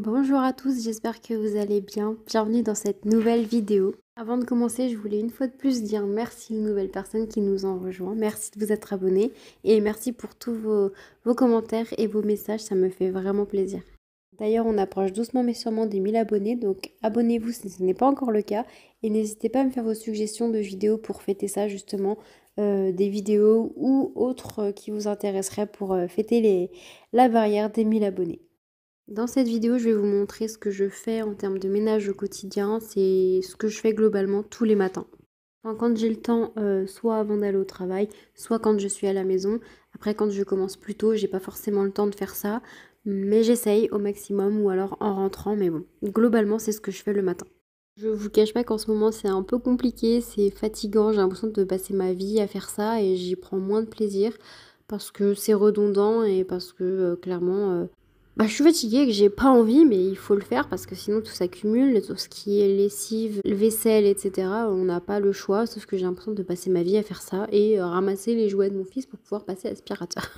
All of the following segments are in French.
Bonjour à tous, j'espère que vous allez bien. Bienvenue dans cette nouvelle vidéo. Avant de commencer, je voulais une fois de plus dire merci aux nouvelles personnes qui nous ont rejoints. Merci de vous être abonnés et merci pour tous vos commentaires et vos messages, ça me fait vraiment plaisir. D'ailleurs, on approche doucement mais sûrement des 1000 abonnés, donc abonnez-vous si ce n'est pas encore le cas. Et n'hésitez pas à me faire vos suggestions de vidéos pour fêter ça justement, des vidéos ou autres qui vous intéresseraient pour fêter la barrière des 1000 abonnés. Dans cette vidéo, je vais vous montrer ce que je fais en termes de ménage au quotidien. C'est ce que je fais globalement tous les matins. Quand j'ai le temps, soit avant d'aller au travail, soit quand je suis à la maison. Après, quand je commence plus tôt, j'ai pas forcément le temps de faire ça. Mais j'essaye au maximum ou alors en rentrant. Mais bon, globalement, c'est ce que je fais le matin. Je vous cache pas qu'en ce moment, c'est un peu compliqué, c'est fatigant. J'ai l'impression de passer ma vie à faire ça et j'y prends moins de plaisir parce que c'est redondant et parce que clairement... je suis fatiguée et que j'ai pas envie, mais il faut le faire parce que sinon tout s'accumule, tout ce qui est lessive, vaisselle, etc. On n'a pas le choix, sauf que j'ai l'impression de passer ma vie à faire ça et ramasser les jouets de mon fils pour pouvoir passer aspirateur.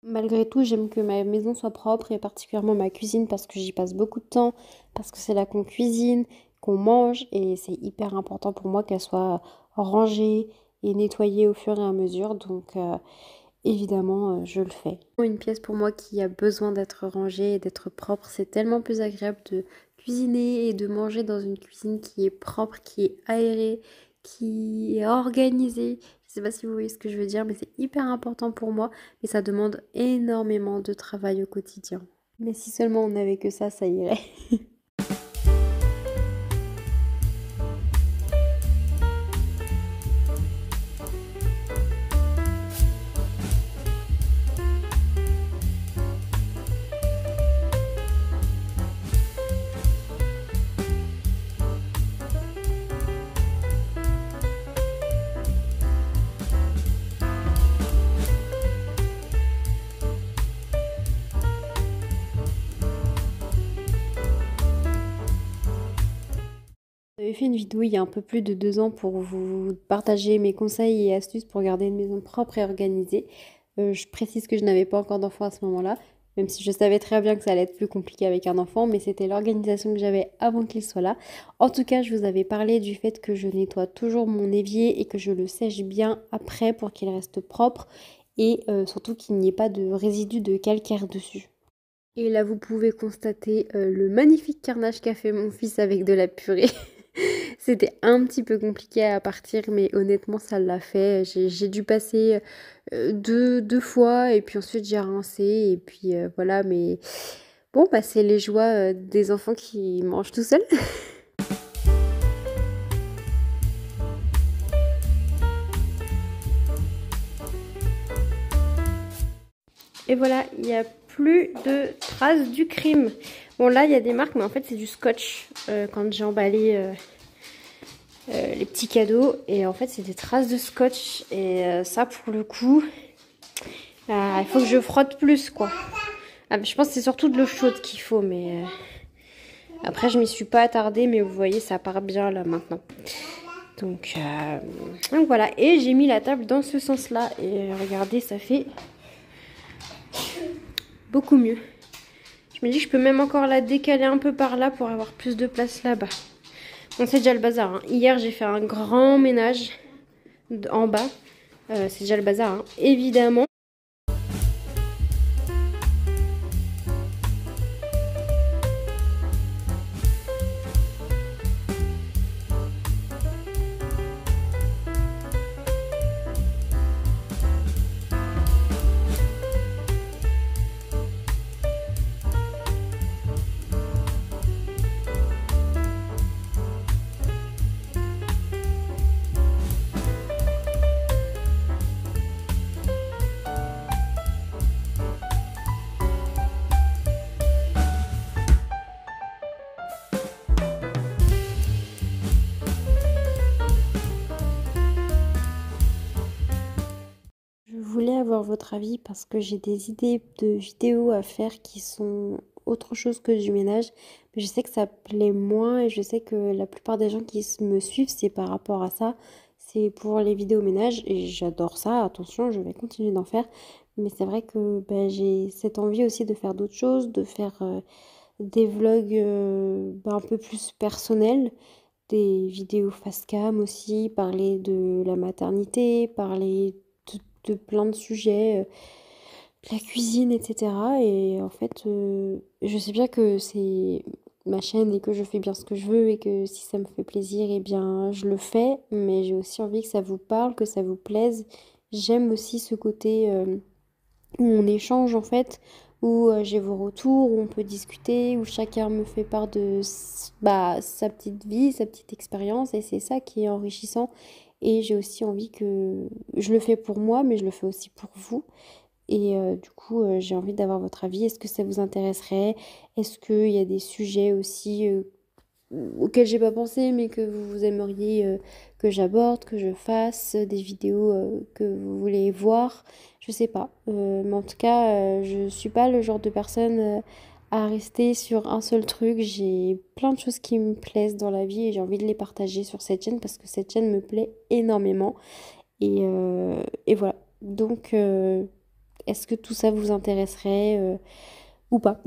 Malgré tout, j'aime que ma maison soit propre et particulièrement ma cuisine parce que j'y passe beaucoup de temps, parce que c'est là qu'on cuisine, qu'on mange et c'est hyper important pour moi qu'elle soit rangée et nettoyée au fur et à mesure. Donc évidemment, je le fais. Une pièce pour moi qui a besoin d'être rangée et d'être propre, c'est tellement plus agréable de cuisiner et de manger dans une cuisine qui est propre, qui est aérée, qui est organisée. Je sais pas si vous voyez ce que je veux dire, mais c'est hyper important pour moi et ça demande énormément de travail au quotidien. Mais si seulement on n'avait que ça irait. J'avais fait une vidéo il y a un peu plus de 2 ans pour vous partager mes conseils et astuces pour garder une maison propre et organisée. Je précise que je n'avais pas encore d'enfant à ce moment-là, même si je savais très bien que ça allait être plus compliqué avec un enfant, mais c'était l'organisation que j'avais avant qu'il soit là. En tout cas, je vous avais parlé du fait que je nettoie toujours mon évier et que je le sèche bien après pour qu'il reste propre et surtout qu'il n'y ait pas de résidus de calcaire dessus. Et là, vous pouvez constater le magnifique carnage qu'a fait mon fils avec de la purée. C'était un petit peu compliqué à partir, mais honnêtement, ça l'a fait. J'ai dû passer deux fois, et puis ensuite j'ai rincé, et puis voilà. Mais bon, c'est les joies des enfants qui mangent tout seuls. Et voilà, il n'y a plus de traces du crime. Bon, là, il y a des marques, mais en fait, c'est du scotch. Quand j'ai emballé les petits cadeaux. Et en fait, c'est des traces de scotch. Et ça, pour le coup, il faut que je frotte plus, quoi. Je pense que c'est surtout de l'eau chaude qu'il faut, mais... Après, je m'y suis pas attardée, mais vous voyez, ça part bien, là, maintenant. Donc voilà. Et j'ai mis la table dans ce sens-là. Et regardez, ça fait... beaucoup mieux. Je me dis que je peux même encore la décaler un peu par là pour avoir plus de place là-bas. Bon, c'est déjà le bazar. Hein. Hier, j'ai fait un grand ménage en bas. C'est déjà le bazar, hein. Évidemment. votre avis parce que j'ai des idées de vidéos à faire qui sont autre chose que du ménage. Mais je sais que ça plaît moins et je sais que la plupart des gens qui me suivent, c'est par rapport à ça. C'est pour les vidéos ménage et j'adore ça. Attention, je vais continuer d'en faire. Mais c'est vrai que j'ai cette envie aussi de faire d'autres choses, de faire des vlogs un peu plus personnels, des vidéos face cam aussi, parler de la maternité, parler de plein de sujets, de la cuisine, etc. Et en fait, je sais bien que c'est ma chaîne et que je fais bien ce que je veux et que si ça me fait plaisir, eh bien je le fais, mais j'ai aussi envie que ça vous parle, que ça vous plaise. J'aime aussi ce côté où on échange en fait, où j'ai vos retours, où on peut discuter, où chacun me fait part de sa petite vie, sa petite expérience, et c'est ça qui est enrichissant. Et j'ai aussi envie que je le fais pour moi, mais je le fais aussi pour vous. Et du coup, j'ai envie d'avoir votre avis. Est-ce que ça vous intéresserait? Est-ce qu'il y a des sujets aussi auxquels j'ai pas pensé, mais que vous aimeriez que j'aborde, que je fasse, des vidéos que vous voulez voir? Je sais pas. Mais en tout cas, je suis pas le genre de personne à rester sur un seul truc. J'ai plein de choses qui me plaisent dans la vie et j'ai envie de les partager sur cette chaîne parce que cette chaîne me plaît énormément. Et voilà. Donc, est-ce que tout ça vous intéresserait ou pas?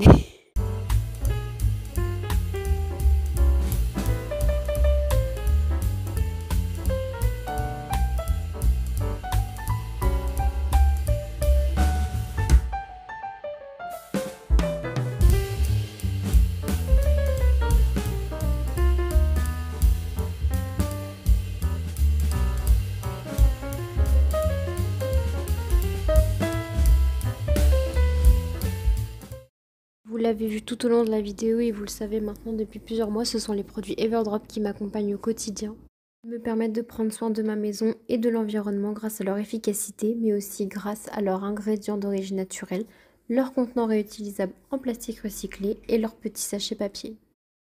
Vous l'avez vu tout au long de la vidéo et vous le savez maintenant depuis plusieurs mois, ce sont les produits Everdrop qui m'accompagnent au quotidien. Ils me permettent de prendre soin de ma maison et de l'environnement grâce à leur efficacité, mais aussi grâce à leurs ingrédients d'origine naturelle, leurs contenants réutilisables en plastique recyclé et leurs petits sachets papier.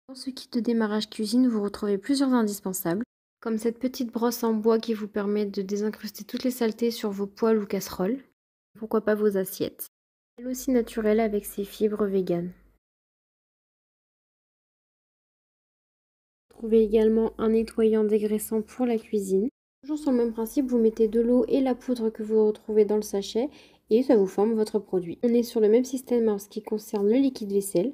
Dans ce kit de démarrage cuisine, vous retrouvez plusieurs indispensables, comme cette petite brosse en bois qui vous permet de désincruster toutes les saletés sur vos poêles ou casseroles, pourquoi pas vos assiettes. Elle aussi naturelle avec ses fibres véganes. Vous trouvez également un nettoyant dégraissant pour la cuisine. Toujours sur le même principe, vous mettez de l'eau et la poudre que vous retrouvez dans le sachet et ça vous forme votre produit. On est sur le même système en ce qui concerne le liquide vaisselle.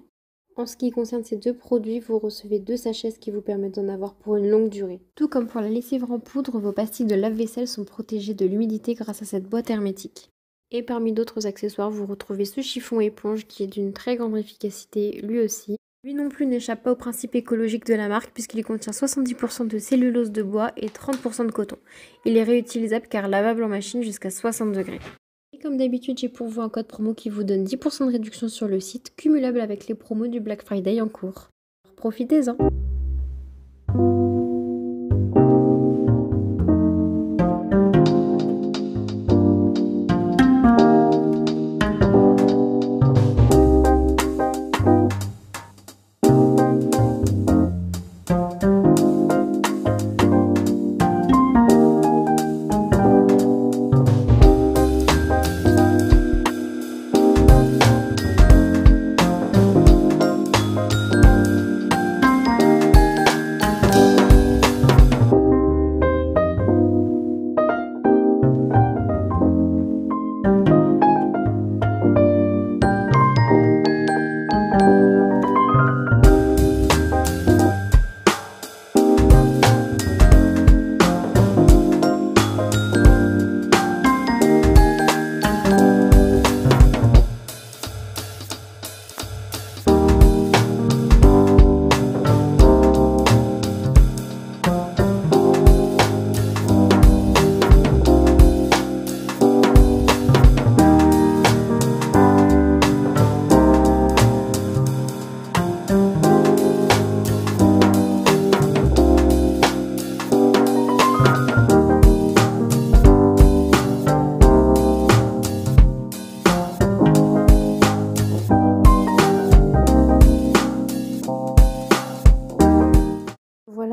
En ce qui concerne ces deux produits, vous recevez 2 sachets, ce qui vous permet d'en avoir pour une longue durée. Tout comme pour la lessive en poudre, vos pastilles de lave-vaisselle sont protégées de l'humidité grâce à cette boîte hermétique. Et parmi d'autres accessoires, vous retrouvez ce chiffon éponge qui est d'une très grande efficacité lui aussi. Lui non plus n'échappe pas au principe écologique de la marque puisqu'il contient 70% de cellulose de bois et 30% de coton. Il est réutilisable car lavable en machine jusqu'à 60 degrés. Et comme d'habitude, j'ai pour vous un code promo qui vous donne 10% de réduction sur le site, cumulable avec les promos du Black Friday en cours. Alors profitez-en!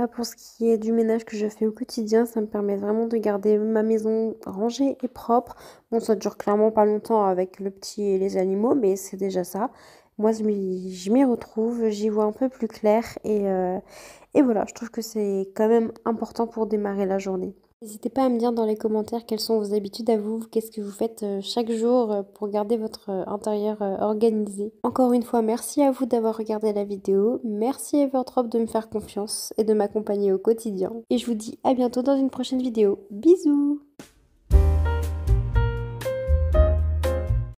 Voilà pour ce qui est du ménage que je fais au quotidien. Ça me permet vraiment de garder ma maison rangée et propre. Bon, ça dure clairement pas longtemps avec le petit et les animaux, mais c'est déjà ça. Moi, je m'y retrouve, j'y vois un peu plus clair et voilà, je trouve que c'est quand même important pour démarrer la journée. N'hésitez pas à me dire dans les commentaires quelles sont vos habitudes à vous, qu'est-ce que vous faites chaque jour pour garder votre intérieur organisé. Encore une fois, merci à vous d'avoir regardé la vidéo, merci Everdrop de me faire confiance et de m'accompagner au quotidien. Et je vous dis à bientôt dans une prochaine vidéo. Bisous!